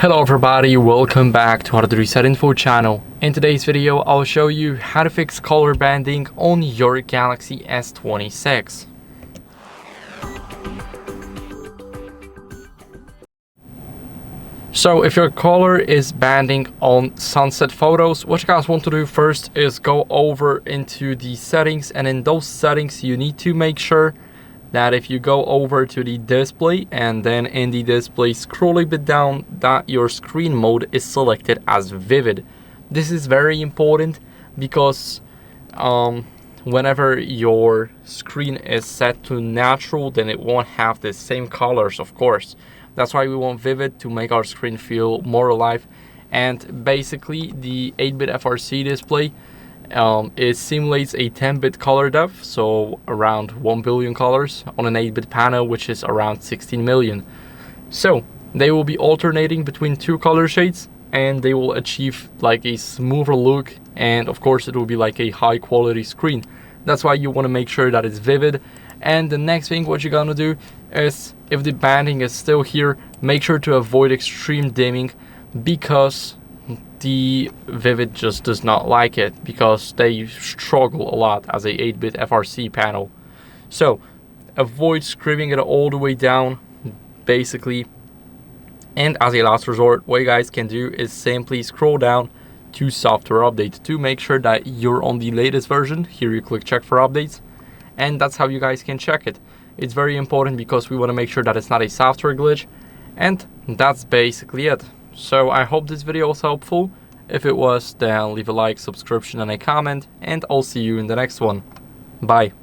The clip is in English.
Hello everybody, welcome back to HardReset.Info channel. In today's video, I'll show you how to fix color banding on your Galaxy S26. So if your color is banding on sunset photos, what you guys want to do first is go over into the settings, and in those settings you need to make sure that if you go over to the display and then in the display scroll a bit down, that your screen mode is selected as vivid. This is very important because whenever your screen is set to natural, then it won't have the same colors, of course. That's why we want vivid, to make our screen feel more alive. And basically the 8-bit FRC display, it simulates a 10-bit color depth, so around 1 billion colors on an 8-bit panel, which is around 16 million. So they will be alternating between two color shades, and they will achieve like a smoother look, and of course it will be like a high quality screen. That's why you want to make sure that it's vivid. And the next thing what you're gonna do is, if the banding is still here, make sure to avoid extreme dimming, because the Vivid just does not like it, because they struggle a lot as a 8-bit FRC panel. So avoid scribbing it all the way down basically. And as a last resort, what you guys can do is simply scroll down to software update to make sure that you're on the latest version. Here you click check for updates, and that's how you guys can check it. It's very important because we want to make sure that it's not a software glitch. And that's basically it. So I hope this video was helpful. If it was, then leave a like, subscription and a comment, and I'll see you in the next one. Bye.